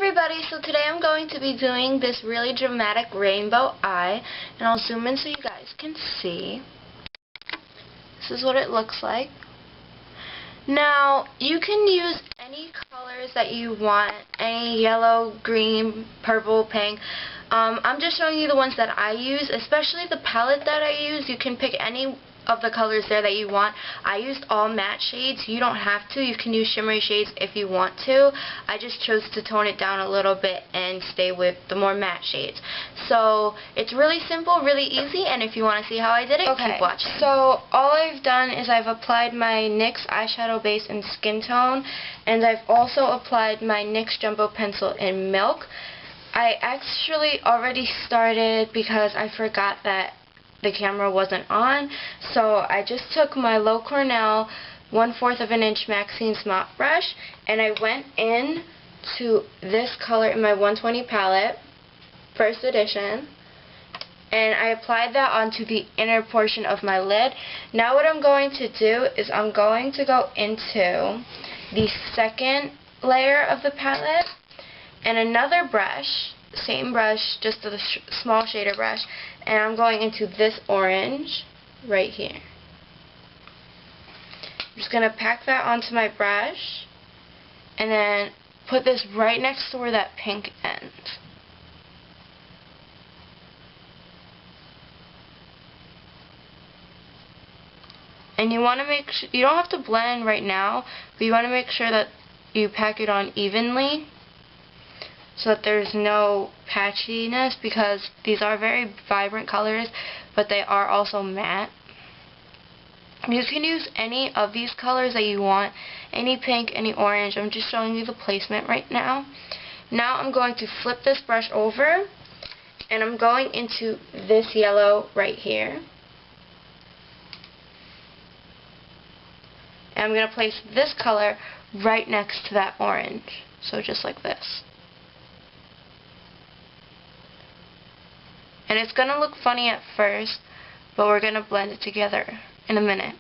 everybody, so today I'm going to be doing this really dramatic rainbow eye, and I'll zoom in so you guys can see. This is what it looks like. Now, you can use any colors that you want, any yellow, green, purple, pink. I'm just showing you the ones that I use, especially the palette that I use. You can pick any of the colors there that you want. I used all matte shades. You don't have to. You can use shimmery shades if you want to. I just chose to tone it down a little bit and stay with the more matte shades. So it's really simple, really easy, and if you want to see how I did it, keep watching. So all I've done is I've applied my NYX eyeshadow base in Skin Tone, and I've also applied my NYX Jumbo Pencil in Milk. I actually already started because I forgot that the camera wasn't on, so I just took my Low Cornell 1/4 of an inch Maxine Smart brush, and I went in to this color in my 120 palette, first edition, and I applied that onto the inner portion of my lid. Now what I'm going to do is I'm going to go into the second layer of the palette, and another brush, same brush, just a small shader brush, and I'm going into this orange right here. I'm just going to pack that onto my brush and then put this right next to where that pink ends. And you want to make sure, you don't have to blend right now, but you want to make sure that you pack it on evenly, so that there's no patchiness, because these are very vibrant colors, but they are also matte. You can use any of these colors that you want, any pink, any orange. I'm just showing you the placement right now. Now I'm going to flip this brush over, and I'm going into this yellow right here. And I'm going to place this color right next to that orange. So just like this. And it's going to look funny at first, but we're going to blend it together in a minute.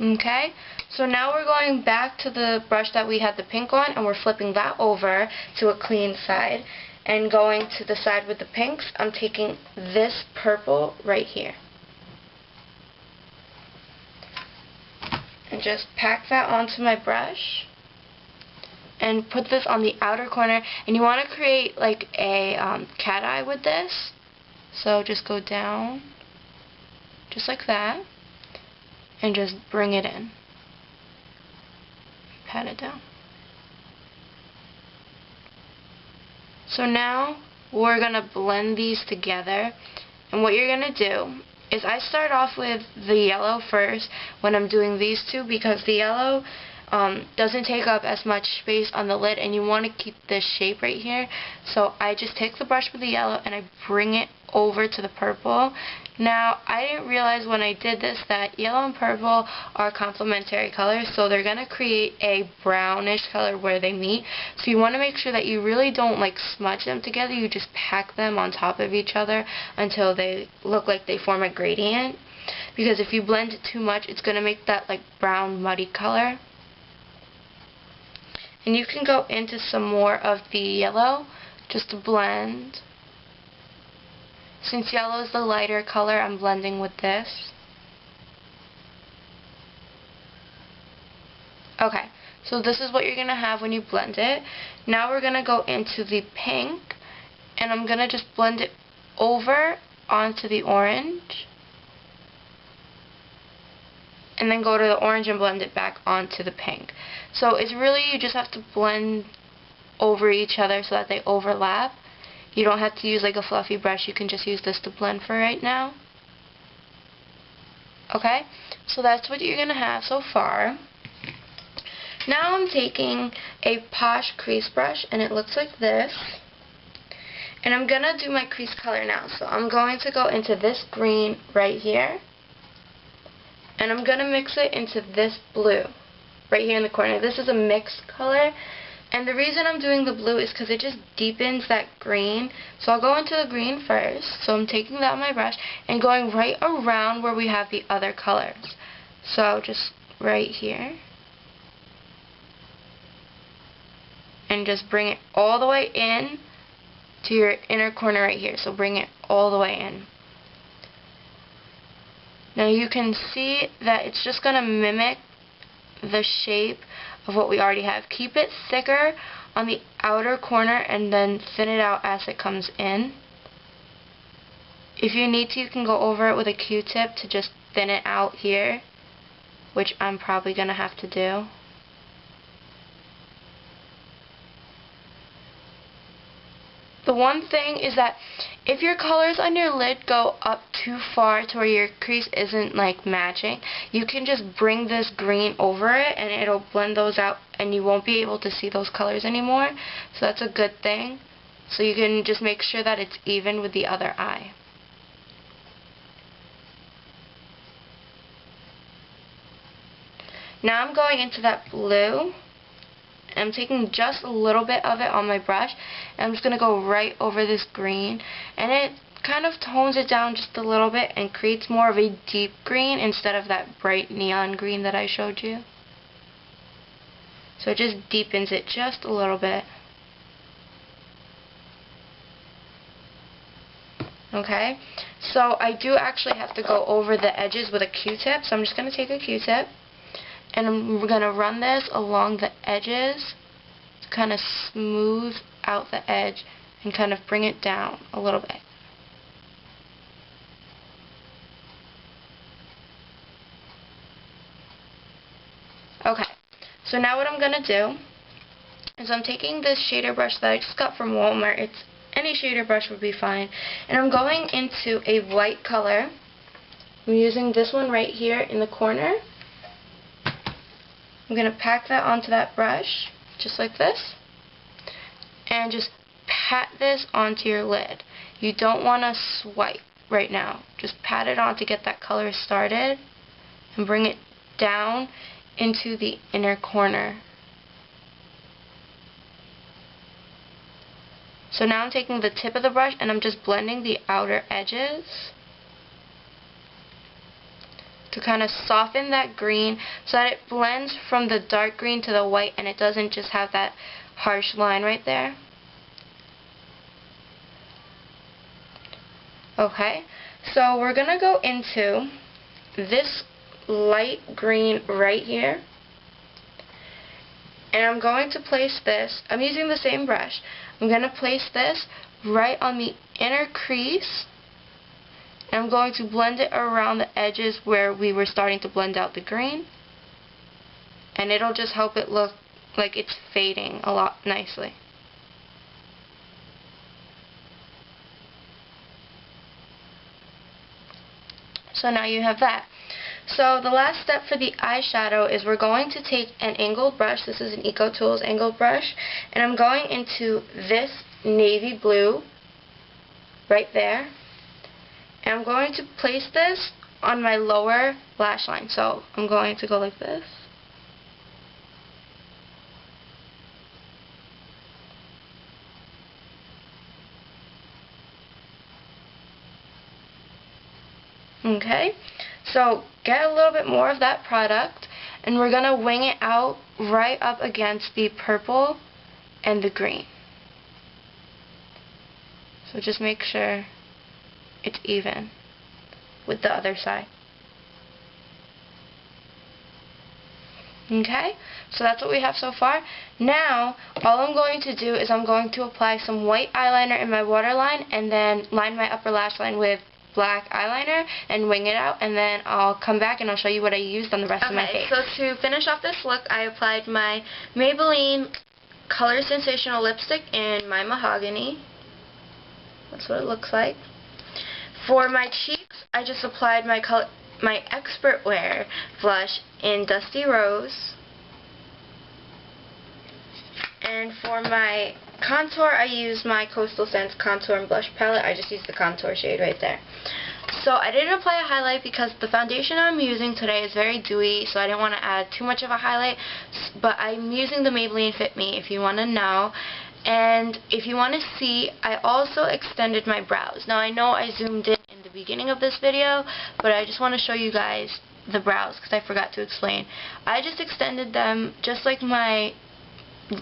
Okay, so now we're going back to the brush that we had the pink on, and we're flipping that over to a clean side. And going to the side with the pinks, I'm taking this purple right here. And just pack that onto my brush. And put this on the outer corner, and you want to create like a cat eye with this. So just go down, just like that, and just bring it in. Pat it down. So now we're going to blend these together, and what you're going to do is I start off with the yellow first when I'm doing these two, because the yellow doesn't take up as much space on the lid, and you want to keep this shape right here. So I just take the brush with the yellow and I bring it over to the purple. Now, I didn't realize when I did this that yellow and purple are complementary colors, so they're going to create a brownish color where they meet. So you want to make sure that you really don't like smudge them together. You just pack them on top of each other until they look like they form a gradient. Because if you blend it too much, it's going to make that like brown muddy color. And you can go into some more of the yellow just to blend. Since yellow is the lighter color, I'm blending with this. Okay, so this is what you're going to have when you blend it. Now we're going to go into the pink, and I'm going to just blend it over onto the orange. And then go to the orange and blend it back onto the pink. So it's really, you just have to blend over each other so that they overlap. You don't have to use like a fluffy brush, you can just use this to blend for right now. Okay, so that's what you're going to have so far. Now I'm taking a Posh crease brush, and it looks like this. And I'm going to do my crease color now. So I'm going to go into this green right here. And I'm going to mix it into this blue right here in the corner. This is a mixed color, and the reason I'm doing the blue is because it just deepens that green. So I'll go into the green first. So I'm taking that on my brush and going right around where we have the other colors. So just right here. and just bring it all the way in to your inner corner right here. So bring it all the way in. Now you can see that it's just going to mimic the shape of what we already have. Keep it thicker on the outer corner and then thin it out as it comes in. If you need to, you can go over it with a Q-tip to just thin it out here, which I'm probably going to have to do. The one thing is that if your colors on your lid go up too far to where your crease isn't like matching, you can just bring this green over it and it'll blend those out and you won't be able to see those colors anymore. So that's a good thing. So you can just make sure that it's even with the other eye. Now I'm going into that blue. I'm taking just a little bit of it on my brush, and I'm just going to go right over this green, and it kind of tones it down just a little bit and creates more of a deep green instead of that bright neon green that I showed you. So it just deepens it just a little bit. Okay, so I do actually have to go over the edges with a Q-tip, so I'm just going to take a Q-tip. And I'm going to run this along the edges to kind of smooth out the edge and kind of bring it down a little bit. Okay, so now what I'm going to do is I'm taking this shader brush that I just got from Walmart. Any shader brush would be fine. And I'm going into a white color. I'm using this one right here in the corner. I'm going to pack that onto that brush, just like this, and just pat this onto your lid. You don't want to swipe right now. Just pat it on to get that color started, and bring it down into the inner corner. So now I'm taking the tip of the brush and I'm just blending the outer edges to kind of soften that green so that it blends from the dark green to the white and it doesn't just have that harsh line right there. Okay, so we're going to go into this light green right here, and I'm going to place this, I'm using the same brush, I'm going to place this right on the inner crease. I'm going to blend it around the edges where we were starting to blend out the green. And it'll just help it look like it's fading a lot nicely. So now you have that. So the last step for the eyeshadow is we're going to take an angled brush. This is an EcoTools angled brush. And I'm going into this navy blue right there. And I'm going to place this on my lower lash line. So I'm going to go like this. Okay, so get a little bit more of that product, and we're going to wing it out right up against the purple and the green. So just make sure it's even with the other side. Okay, so that's what we have so far. Now, all I'm going to do is I'm going to apply some white eyeliner in my waterline and then line my upper lash line with black eyeliner and wing it out, and then I'll come back and I'll show you what I used on the rest of my face. So to finish off this look, I applied my Maybelline Color Sensational lipstick in my Mahogany. That's what it looks like. For my cheeks, I just applied my Expert Wear blush in Dusty Rose. And for my contour, I used my Coastal Scents Contour and Blush Palette. I just used the contour shade right there. So I didn't apply a highlight because the foundation I'm using today is very dewy, so I didn't want to add too much of a highlight. But I'm using the Maybelline Fit Me, if you want to know. And if you want to see, I also extended my brows. Now I know I zoomed in the beginning of this video, but I just want to show you guys the brows because I forgot to explain. I just extended them just like my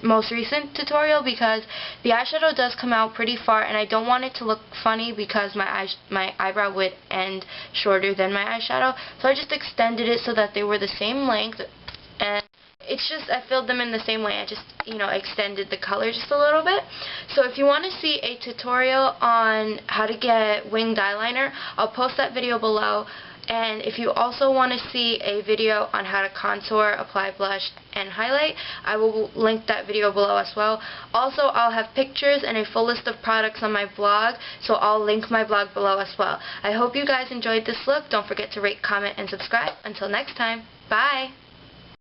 most recent tutorial, because the eyeshadow does come out pretty far and I don't want it to look funny because my eyebrow would end shorter than my eyeshadow. So I just extended it so that they were the same length, and it's just, I filled them in the same way. I just, extended the color just a little bit. So if you want to see a tutorial on how to get winged eyeliner, I'll post that video below. And if you also want to see a video on how to contour, apply blush, and highlight, I will link that video below as well. Also, I'll have pictures and a full list of products on my blog, so I'll link my blog below as well. I hope you guys enjoyed this look. Don't forget to rate, comment, and subscribe. Until next time, bye!